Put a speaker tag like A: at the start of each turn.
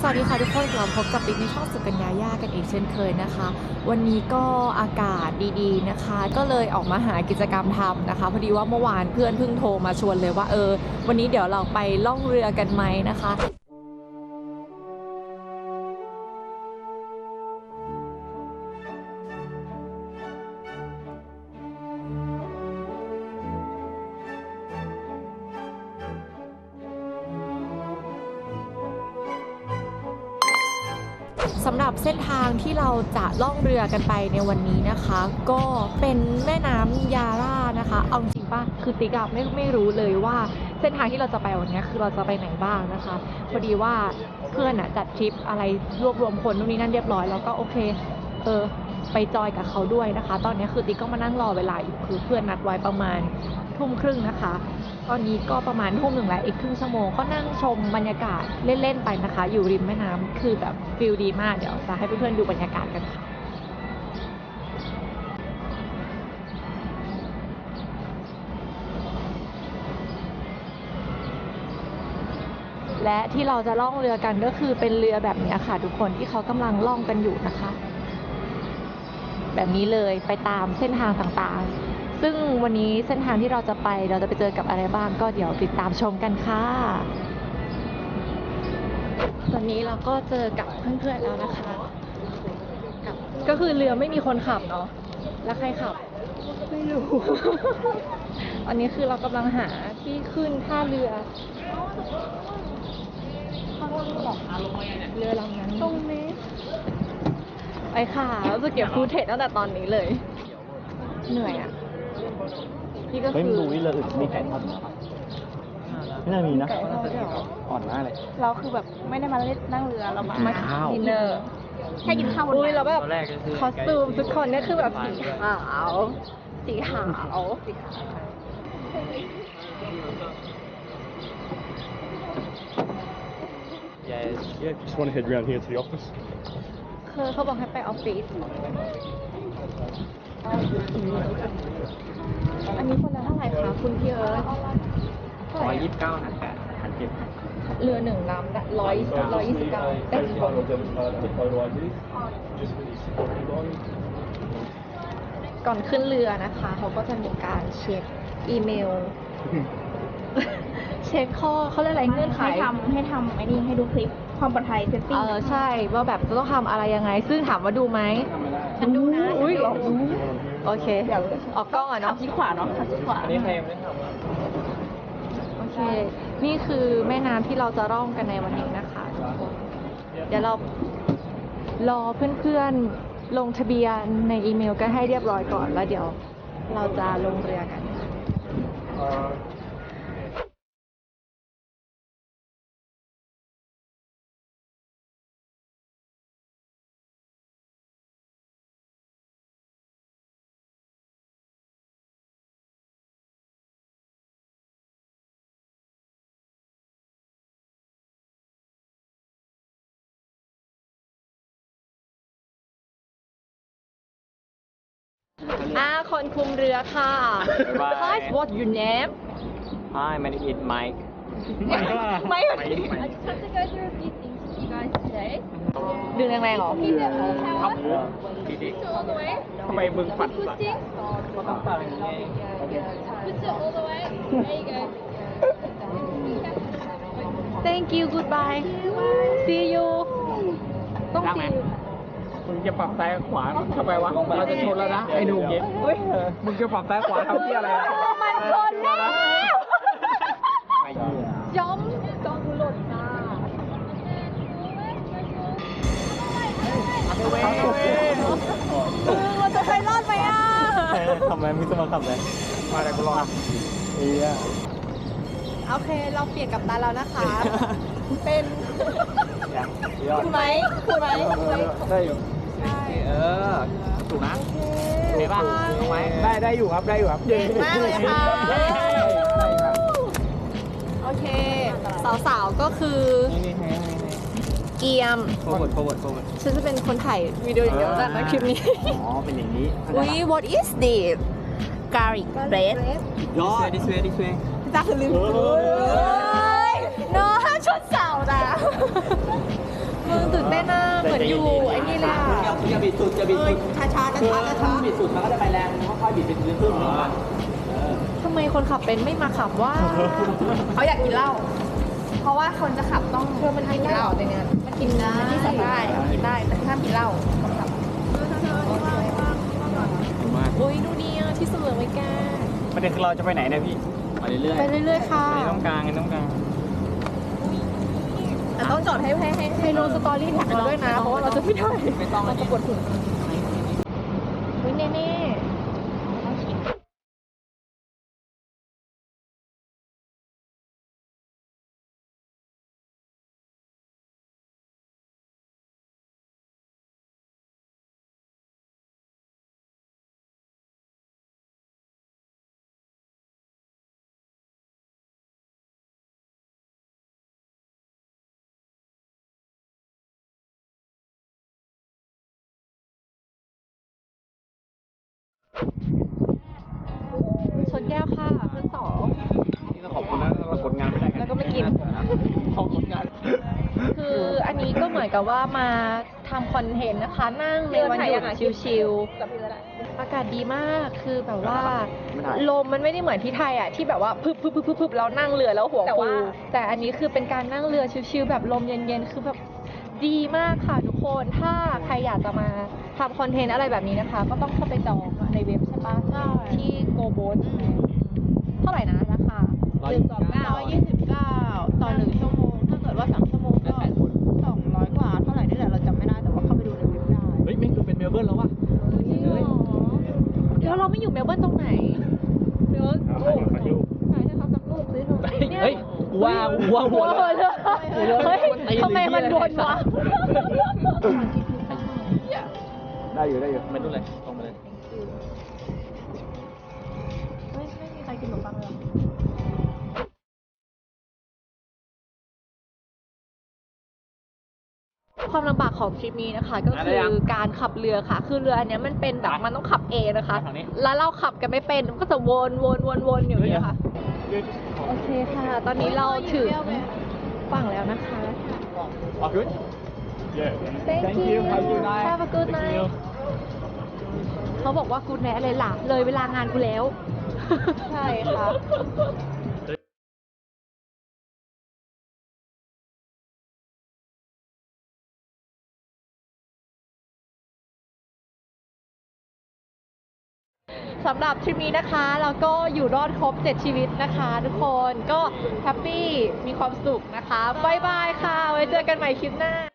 A: สวัสดีค่ะทุกคนกลับมาพบกับติ๊กในช่องสุกัญญาย่ากันอีกเช่นเคยนะคะวันนี้ก็อากาศดีๆนะคะก็เลยออกมาหากิจกรรมทำนะคะพอดีว่าเมื่อวานเพื่อนเพิ่งโทรมาชวนเลยว่าวันนี้เดี๋ยวเราไปล่องเรือกันไหมนะคะสำหรับเส้นทางที่เราจะล่องเรือกันไปในวันนี้นะคะก็เป็นแม่น้ำยาร่านะคะเอาจริงป่ะคือติ๊กอะไม่รู้เลยว่าเส้นทางที่เราจะไปวันนี้คือเราจะไปไหนบ้างนะคะพอดีว่าเพื่อนอะจัดทริปอะไรรวบรวมคนนู่นนี่นั่นเรียบร้อยแล้วก็โอเคไปจอยกับเขาด้วยนะคะตอนนี้คือติ๊กก็มานั่งรอเวลาอยู่คือเพื่อนนัดไว้ประมาณทุ่มครึ่งนะคะตอนนี้ก็ประมาณทุ่ม 1แล้วอีกครึ่งชั่วโมงก็นั่งชมบรรยากาศเล่นๆไปนะคะอยู่ริมแม่น้ำคือแบบฟิลดีมากเดี๋ยวจะให้เพื่อนๆดูบรรยากาศกันค่ะและที่เราจะล่องเรือกันก็คือเป็นเรือแบบนี้ค่ะทุกคนที่เขากำลังล่องกันอยู่นะคะแบบนี้เลยไปตามเส้นทางต่างๆซึ่งวันนี้เส้นทางที่เราจะไปเจอกับอะไรบ้างก็เดี๋ยวติดตามชมกันค่ะตอนนี้เราก็เจอกับเพื่อนๆแล้วนะคะก็คือเรือไม่มีคนขับเนาะแล้วใครขับไม่รู้ อันนี้คือเรากำลังหาที่ขึ้นท่าเรือเรือลำนั้นตรงนี้ไปค่ะเราจะเก็บฟูเทจตั้งแต่ตอนนี้เลยเหนื่อยอ่ะพี่ก็คือ
B: ดูนี่เรืออื่นมีไก่ทอดไหมไม่น่ามีนะอ่อนมากเลย
A: เราคือแบบไม่ได้มาเล่นนั่งเรือเรามาดินเนอร์แค่กินข้าวบนเราแบบคอสตูมทุกคนเนี่ยคือแบบสีขาวสีขาว
B: Yes. Yeah, if you just want to head round here to the office.
A: คือเขาบอกให้ไปออฟฟิศอันนี้คนละเท่าไหร่คะคุณพี่เอิร์ธ
B: 129หัน
A: เรือหนึ่งลำละ129ได้กี่คนก่อนขึ้นเรือนะคะเขาก็จะมีการเช็คอีเมล เช็คข้อเขาเรียกอะไรเงื่อนไข
C: ให้ทำไอ้นี่ให้ดูคลิปความปลอดภัยเซฟตี้
A: ใช่ว่าแบบจะต้องทำอะไรยังไงซึ่งถามว่าดูไหมฉันดูนะอุ้ยโอเคออกกล้องอ่ะเนาะ
C: ชี้ขวาเนาะชี้ขวา
B: อันนี้ใครยังไม่ท
A: โอเคนี่คือแม่น้ำที่เราจะร่องกันในวันนี้นะคะเดี๋ยวเรารอเพื่อนๆลงทะเบียนในอีเมลกันให้เรียบร้อยก่อนแล้วเดี๋ยวเราจะลงเรือกันคนคุมเรือค่ะ Hi what's your name
B: Hi my name is Mike
A: Mike
C: I just have to go through a few things with you guys today
A: ดึงแรงๆหรอ
C: Keep it all power
B: ดี
C: push it all the way
B: ทำไมมึงฝัน
C: twisting
B: ก็ต้องฟังอย่างนี้
C: push it all the way there you go
A: Thank you goodbye See you ต้อง see you
B: มึงจะปรับซ้ายขวาทำไมวะเราจะชนแล้วนะไอ้หนุ่มเฮ้ยมึงจะปรับซ้ายขวาทำที่อะไร
A: มันชนแล้วย้อมจองหล่นจ้าเราจะไปรอดไหมอ่ะ
B: ทำไมมึงจะมาขับเลยมาแต่กูรอ
A: โอเคเราเปลี่ยนกับตาแล้วนะคะ เป็นคุณไหม
B: ได้อยู่ถูกนะเห็นป่ะถูกไหมได้อยู่ครับได้อยู่ครับ
A: เก่งมากเลยค่ะโอเคสาวๆก็คือเกียม
B: โปรโมท
A: ฉันจะเป็นคนถ่ายวิดีโออย่างเดียวแล้วนะคลิปนี้
B: อ๋อเป็นอย่างนี้
A: อุ้ย what is this garlic bread
B: ยอดดิสเวย์
A: จ้าคือลืมเน้องห้ามชนเสานะ เหมือนอยู่ไอ้นี่เลยอะ
B: อย่าบิดสุดอย่าบิดสุดช้าถ้าบิดสุดมันก็จะไปแรงค่อยๆบิดเป็นครึ่งๆ
A: ทำไมคนขับเป็นไม่มาขับว่า
D: เขาอยากกินเหล้า เพราะว่าคนจะขับต้องมันกินเหล้าในงานมันกินได้กินได้แต่ห้ามกินเหล้าคนขับ
A: อุ้ยดูดีอ่ะที่เสมอไม่แก้
B: ประเด็นคือเราจะไปไหนเนี่ยพี่ไปเรื่อย
A: ไปเรื่อยๆค่ะ
B: ๆต้องกลางต้องกลาง
D: แต่ต้องจอดให้
A: ให้ลงสตอรี่แท็กเราด้วยนะ เพราะว่าเราจะไม่ได้
B: ไม่ต้อง
A: เราจะปวดหัวอุ้ยเน่ๆชนแก้วค่ะเพื่อนสอง
B: นี่เราขอบคุณนะเรากดงานไม่ได้
A: แล้วก็ไม่กิน
B: ขอบคุณงาน
A: คืออันนี้ก็เหมือนกับว่ามาทำคอนเทนต์นะคะ นั่งในวันหยุดชิลๆ อากาศดีมาก คือแบบว่า ลมมันไม่ได้เหมือนที่ไทยอ่ะ ที่แบบว่าพึบแล้วนั่งเรือแล้วหัวฟูแต่อันนี้คือเป็นการนั่งเรือชิลๆแบบลมเย็นๆ คือแบบดีมากค่ะทุกคน ถ้าใครอยากจะมาทำคอนเทนต์อะไรแบบนี้นะคะ ก็ต้องเข้าไปจองในเว็บใช่ปะที่ Go Boat เท่าไหร่นะราคา
D: 129ต่อ1ชั่วโมง ถ้าเกิดว่า3ชั่วโมงก็200กว่าเท่าไหร่นี่แหละเราจำไม่ได้แต่ว่าเข้าไปดูในเว็บได้
B: เฮ้ยไม่คือเป็นเมลเบิร์นแล้ววะ
A: จริงเหรอแล้วเราไม่อยู่เมลเบิร์นตรงไหน
D: ถ่ายให้เขาสักรูปสิเธอ
B: เฮ้ยว้าวหัว
A: เฮ้ยทำไมมันวนวะ
B: ได้อยู่ไม่ต้องเลยตรงไปเลย
A: ไม่มีใครกินขนมปังเลยความลำบากของทริปนี้นะคะ ก็คือการขับเรือค่ะ คือเรืออันเนี้ยมันเป็นแบบมันต้องขับเองนะคะ แล้วเราขับกันไม่เป็นมันก็จะวนอยู่อย่างเงี้ยค่ะ โอเคค่ะ ตอนนี้เราถึงฝั่งแล้วนะคะ
B: อ๋อคือ
A: Thank you Have a good night เขาบอกว่า good night อะไรล่ะ เลยเวลางานกูแล้ว ใช่ค่ะ สำหรับทริปนี้นะคะเราก็อยู่รอดครบ 7 ชีวิตนะคะทุกคนก็แฮปปี้มีความสุขนะคะ บ๊ายบายค่ะ ไว้เจอกันใหม่คลิปหน้า